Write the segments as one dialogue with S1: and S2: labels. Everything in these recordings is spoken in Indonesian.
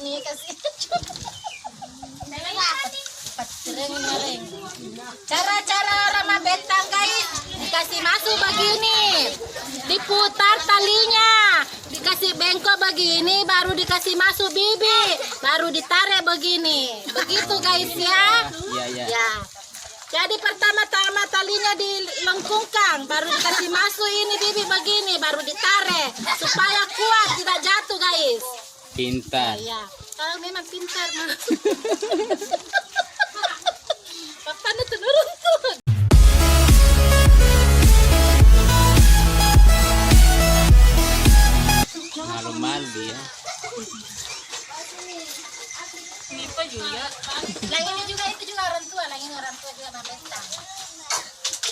S1: ini kasih. Cara-cara orang mabetang guys, dikasih masuk begini, diputar talinya, dikasih bengkok begini, baru dikasih masuk bibi, baru ditarik begini, begitu guys ya. Ya. Jadi pertama-tama talinya dilengkungkan, baru dikasih masuk ini bibi begini, baru ditarik supaya kuat tidak jatuh guys.
S2: Pintar.
S1: Ya. Kalau memang pintar mah. Papan itu nurun tuh.
S2: Malu-malu dia.
S1: Ini apa juga? Yang ini juga itu juga orang tua, yang ini orang tua juga mabetang.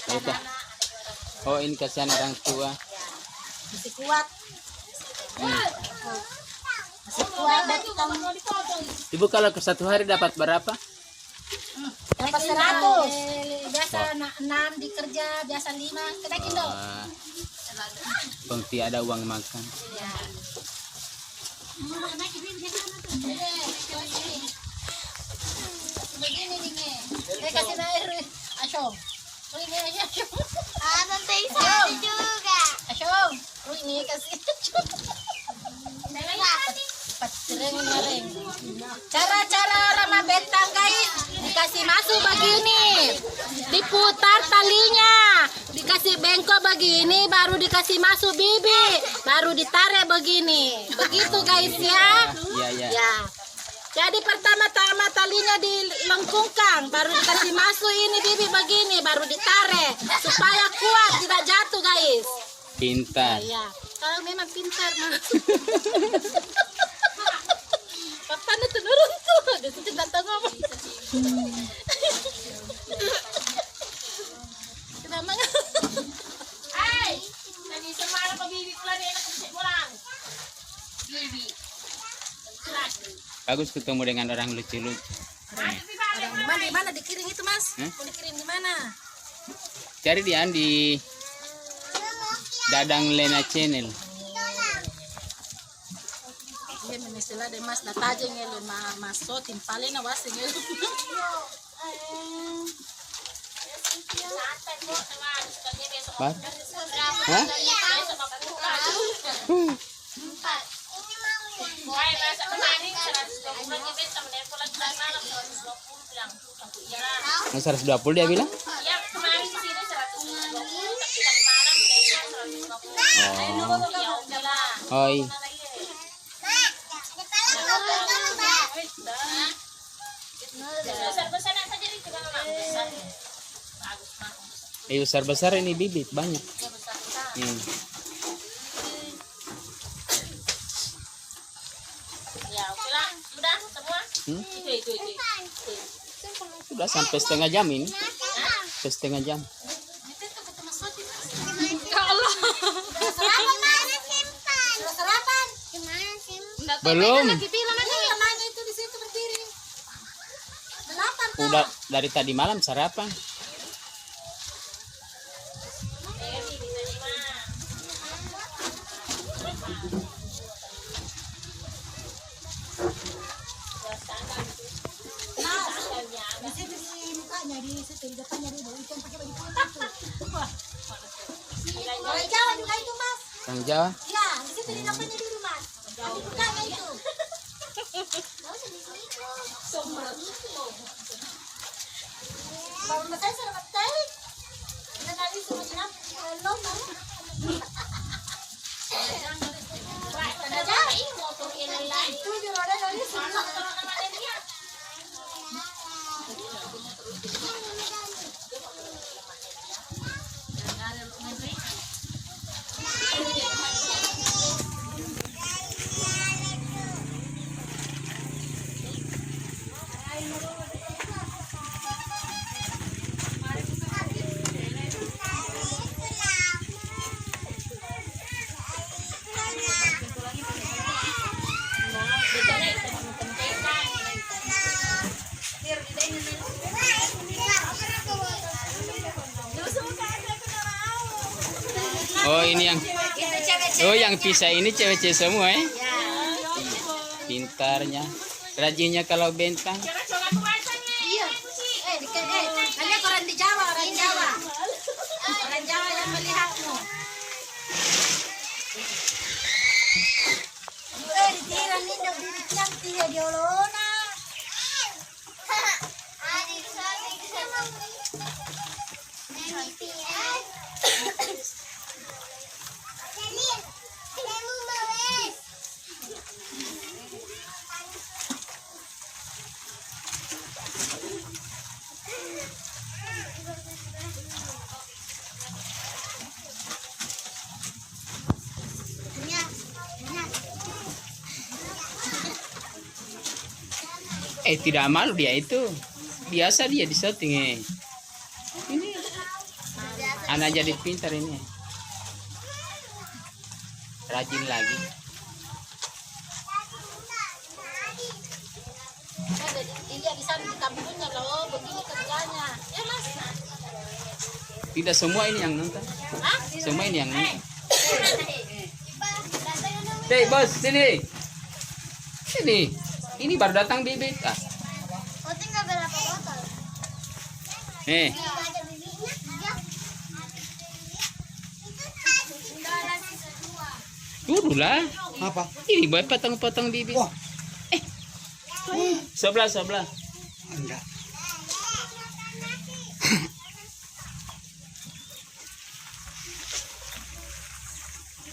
S2: Itu. Oh, ini kasihan orang tua.
S1: Masih kuat. Masih kuat dan kita
S2: Ibu kalau ke satu hari dapat berapa?
S1: dapat 100. Biasa 6 dikerja, biasa 5. Kena kilo.
S2: Bang ada uang makan.
S1: Ya. Begini nih. Saya kasih air asyong. Ini aja asyong.
S3: Nanti saya juga.
S1: Asyong. Ini kasih asyong. Cara-cara orang mabetang guys, dikasih masuk begini, diputar talinya, dikasih bengkok begini, baru dikasih masuk bibi, baru ditarik begini, begitu guys ya. Ya. Jadi pertama-tama talinya dilengkungkan, baru dikasih masuk ini bibi begini, baru ditarik supaya kuat tidak jatuh guys.
S2: Pintar.
S1: Ya. Kalau memang pintar mah. Papan itu nurun tuh, di situ datang ngomong. Kenapa nggak?
S3: Hai, tadi semalam pabibig pula dia nak pusing pulang. Bibi.
S2: Bagus ketemu dengan orang lucu-lucu.
S1: Orang di mana dikirim itu mas? Mau dikirim di mana?
S2: Cari dia di Dadang Lena Channel.
S1: Iya menisila de mas nataje ngelo mas so timpale na wasi ngelo.
S2: Bar? Hah? Nah, 120 dia bilang?
S3: Ya, kemarin di sini 120, tapi tadi malam udah 120. Ya, udah lah.
S2: Oi.
S3: Besar-besar saja nih juga memang besar. Bagus mah.
S2: Besar-besar ini bibit banyak.
S3: Ya besar-besar. Ya, oke lah. Udah semua? Itu.
S2: Sudah sampai setengah jam ini. Sampai setengah jam. Belum. Udah dari tadi malam sarapan. Orang Jawa.
S1: Ya, di situ di depannya di rumah. Di bukanya itu. Baru saya sudah ngetek. Dan tadi suruh jenap lomba. Itu juara dari sana.
S2: Oh ini yang, oh yang pisah ini cewek-cewek semua ya? Pintarnya. Rajinnya kalau Bentang.
S1: Iya. Kalian orang di Jawa, orang Jawa. Orang Jawa yang melihatmu. Ditiran ni dah diri cantik ya diolona.
S2: Tidak malu dia itu. Biasa dia di setting Ini anak jadi pintar ini. Rajin lagi.
S1: Dia di sana di kampungnya loh, begini kerjanya. Ya Mas.
S2: Tidak semua ini yang nonton.
S1: Hah?
S2: Semua ini yang nonton. Hei bos, sini. Sini. Ini baru datang bibit.
S4: Oh, tinggal berapa botol?
S2: Nih.
S4: Ada bibinya.
S2: Dulu lah.
S5: Apa?
S2: Ini buat potong-potong bibit.
S5: Wah.
S2: Sebelah.
S5: Enggak.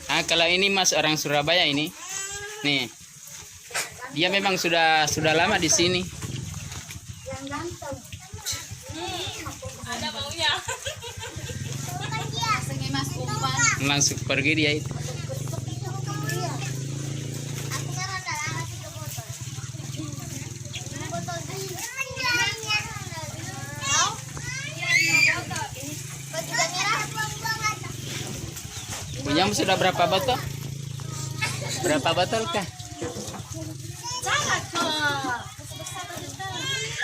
S2: Nah, kalau ini Mas orang Surabaya ini. Nih. Dia memang sudah lama di sini.
S3: Ada maunya.
S1: Mas umpan.
S2: Langsung pergi dia itu.
S4: Aku sekarang dah lama 3 botol. 5 botol. Baju merah.
S2: Punyamu sudah berapa botol? Berapa botol kah?
S1: Sangat kok.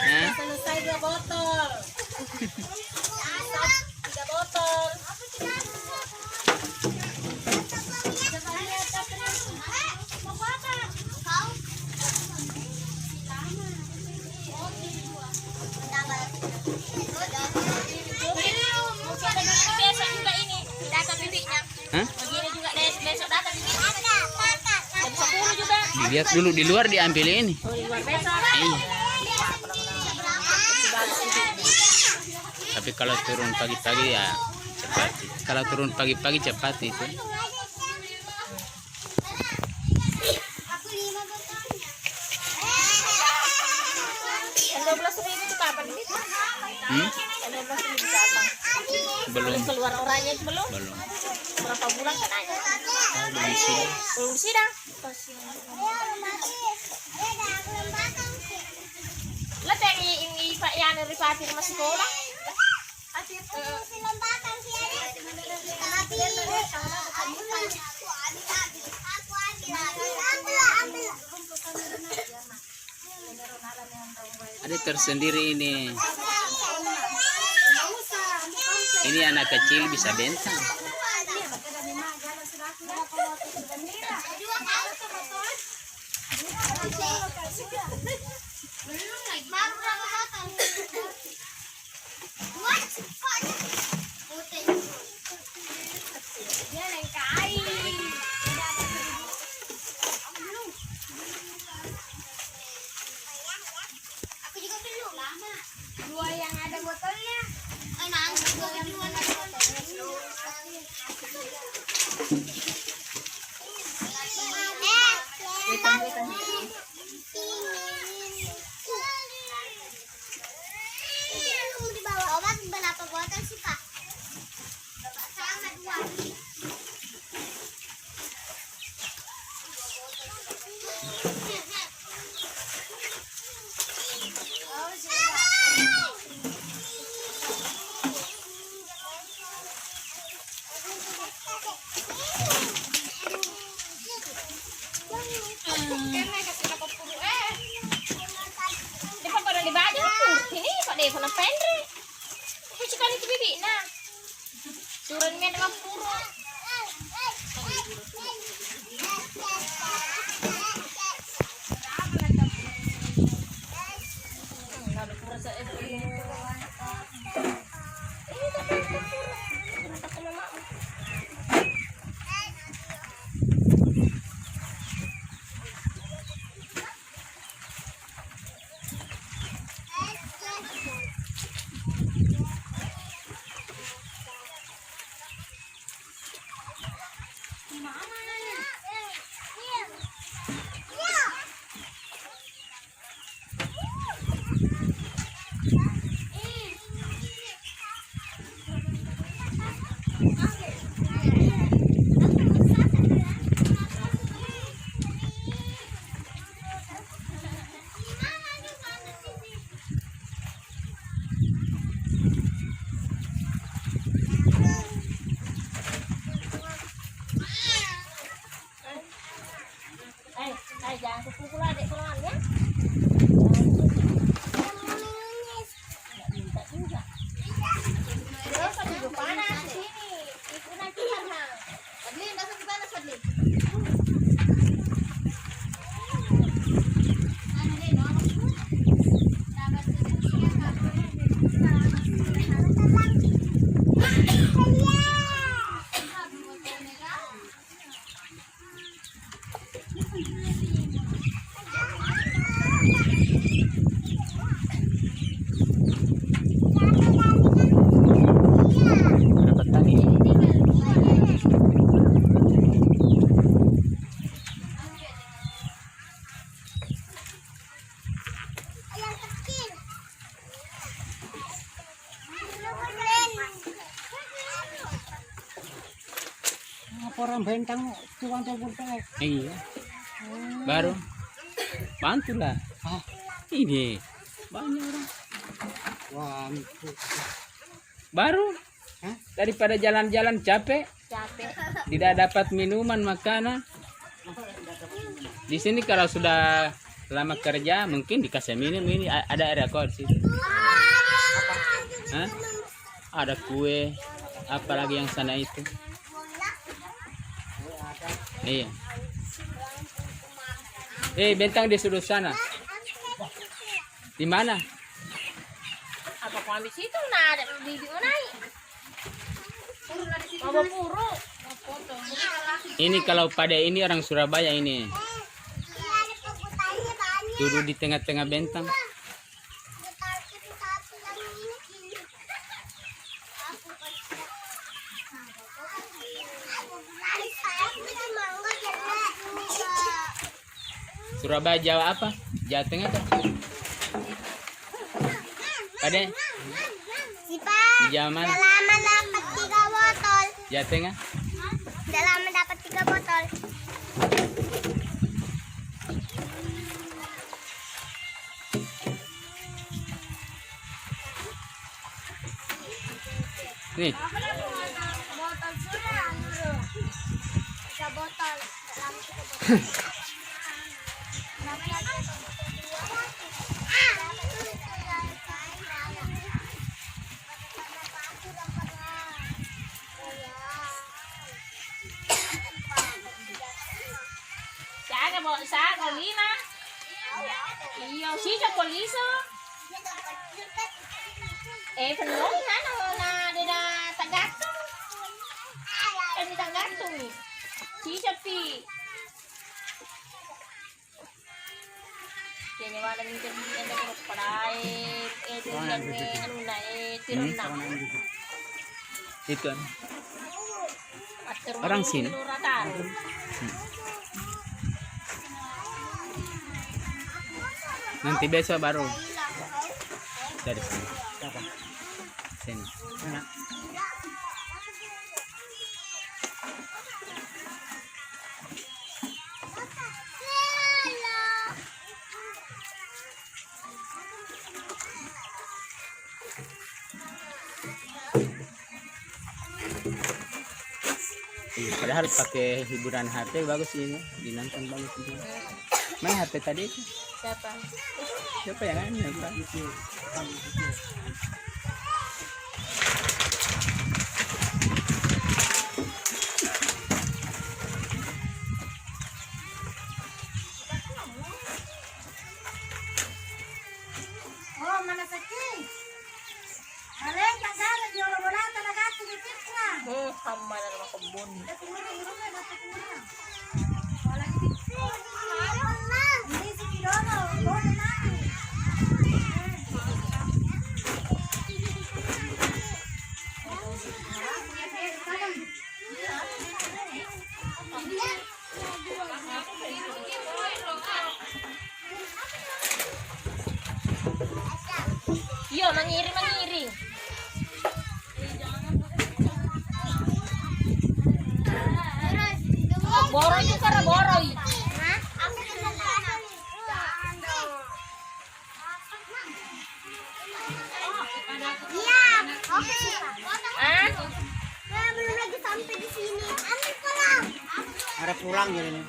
S2: Hah?
S1: Selesai 2 botol. 3 botol.
S3: Besok juga ini data bibitnya.
S2: Hah?
S3: Begini juga besok data bibitnya. Jam 10 juga.
S2: Dilihat dulu di luar diambil ini.
S3: Oh, di luar besok.
S2: Iya. Tapi kalau turun pagi-pagi ya cepat. Kalau turun pagi-pagi cepat itu.
S4: Aku 5 botolnya.
S3: Yang 12.000 itu kapan bibit?
S2: Hmm?
S3: Yang 12.000 kapan?
S2: Belum.
S3: Keluar orangnya itu belum?
S2: Belum.
S3: Berapa bulan kan aja?
S2: Belum sih.
S3: Belum sidang. Lah tadi ini Pak Yan Rifati rumah sekolah.
S2: Ada tersendiri ini. Ini anak kecil bisa Bentang.
S4: Baru berapa botol? What? Putih. Dia naik kain. Aku juga belum. Lama. 2 yang ada botolnya. Emang 2 yang ada botolnya. Obat berapa botol sih Pak? Sama 2.
S3: Di pa parang di baju putih ni Pak Dev na pendre. Aku cakap itu bibi nah. Suran men dengan puro.
S5: orang bentang tukang bentang.
S2: Iya. Baru. Bantulah.
S5: Ah,
S2: Ini banyak orang.
S5: wah, itu.
S2: Baru.
S5: Hah?
S2: Daripada jalan-jalan capek,
S1: Capek.
S2: tidak dapat minuman, makanan. Di sini kalau sudah lama kerja mungkin dikasih minum, ini ada air aqua di situ. Hah? Ada kue, apalagi yang sana itu. Iya. Bentang di sudut sana. Di mana?
S1: Apa kau ambil situ nah ada video naik. Bawa puru.
S2: Ini kalau pada ini orang Surabaya ini. Duduk di tengah-tengah bentang. Surabaya Jawa apa? Jawa Tengah kan? Pada
S4: Sipa,
S2: Jawa mana?
S4: udah lama dapat 3 botol.
S2: Jawa Tengah?
S4: Udah lama dapat 3 botol.
S2: Nih,
S4: Botol sudah, Nurul. 3 botol. Udah lama 3 botol. Berapa lagi?
S1: Sa Colina. Iyo, siya Coliso. Penong na na tagatong. Di tagatong. Siya pi. Kaya wala ng interview na ko para doon may ano na tiron na.
S2: itu.
S1: At tiron
S2: Orang sini.
S1: Nuratan.
S2: Nanti besok baru dari sini. Sini.
S5: Mana?
S2: Padahal pakai hiburan HP bagus ini, dinonton bagus ini. Main HP tadi itu.
S1: Siapa?
S2: Siapa yang kan?
S4: Oh, mana sakit? Aleng, tak ada di bola talaga tu di pizza.
S1: Sama na naman kebun.
S4: Wala di pizza. Hindi si Kilono, bola na.
S1: Yo, mangiring. Boroy yung kara, boroy.
S4: Iya, oke sih Pak.
S1: Ah?
S4: Saya belum lagi sampai di sini. Ambil pulang.
S5: Ada pulang jadi nih.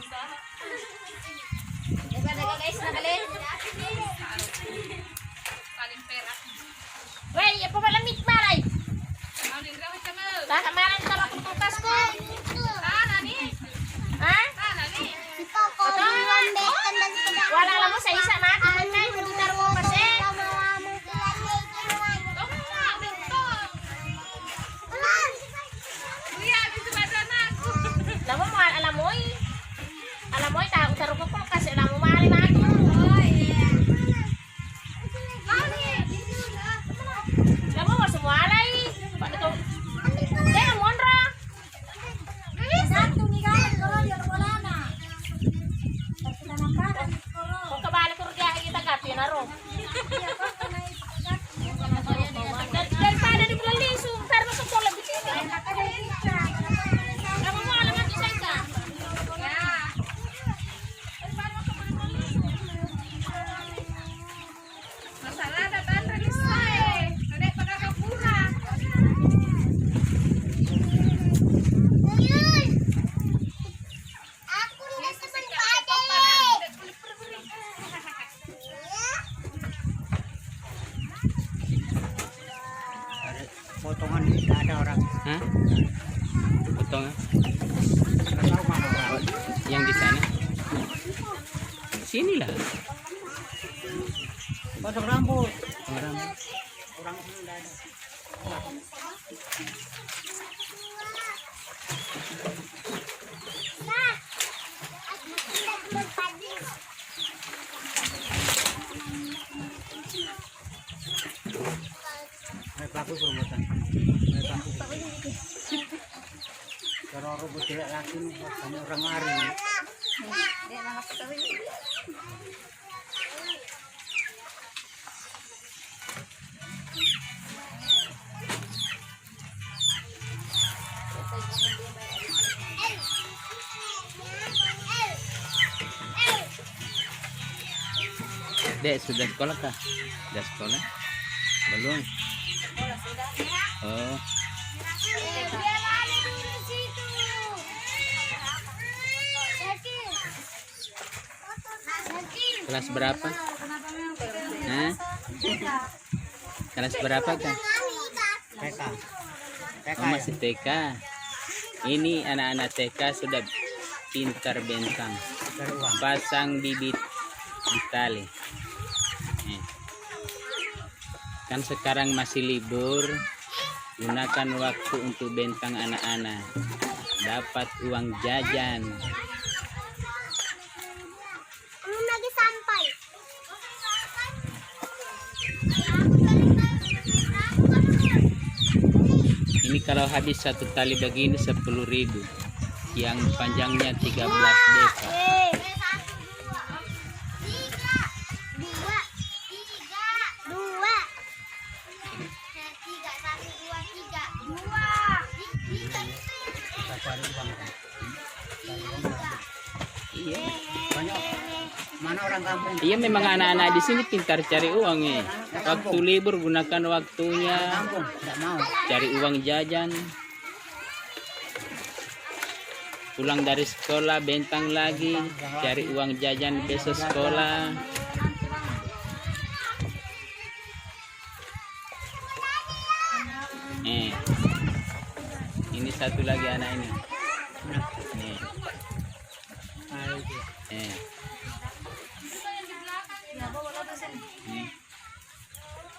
S1: Daga guys, nakalin. Wey, apa malamig balay? Kamaran sama kulkas ko. Ha?
S4: Si Poko dilambekan dan sudah.
S1: Wala lang mo sa isa na. Kanay, madutar mo kasi. Alam mo, taruh ko kasi alam mo mahal na ako. Alam mo, masumalay. Paano ito? Kaya, monra.
S4: Satu nih kan, kalau dia bola na. Kita makan.
S1: Kung kabalik ko rin kita gapi na ro. Daripada di bulan lisong, pero masuk ko lang. Alam mo, alam mo,
S5: Nggak ada orang.
S2: Hah? Potong.
S5: Nggak tahu mana orang.
S2: Oh, yang di sana. Sinilah.
S5: Potong rambut.
S2: Orang.
S5: Orang sini nggak ada. Pelaku perbuatan. Kalau robot tidak lagi nih, hanya orang lari.
S2: Dek, sudah sekolah kah? Sudah sekolah? Belum. Oh, kelas berapa? Hah? Kelas berapa kah?
S5: TK. TK
S2: Oh, masih TK. Ini anak-anak TK sudah pintar bentang.
S5: dari uang.
S2: Pasang bibit di tali. Kan sekarang masih libur, gunakan waktu untuk bentang anak-anak, dapat uang jajan.
S4: Belum lagi sampai.
S2: Ini kalau habis satu tali begini 10.000, yang panjangnya 13 deka.
S5: Kita cari uang.
S2: Iya.
S5: Banyak. Mana orang kampung?
S2: Iya, memang anak-anak di sini pintar cari uang ya. Waktu libur gunakan waktunya
S5: Kampung tidak mau.
S2: cari uang jajan. Pulang dari sekolah bentang lagi, cari uang jajan besok sekolah. Ini satu lagi anak ini. Nih.
S5: Ayo, itu.
S2: Nih.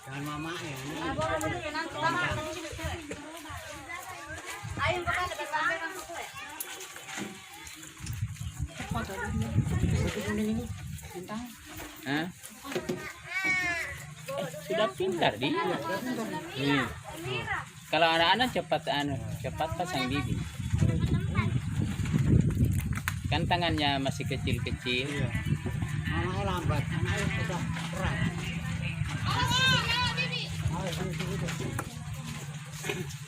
S5: Jangan mama ya.
S2: Hah? Sudah pintar dia. Kalau anak-anak cepat pasang bibit. Kan tangannya masih kecil-kecil.
S5: Mama lambat. Anaknya sudah berat. Ayo, sini, sini.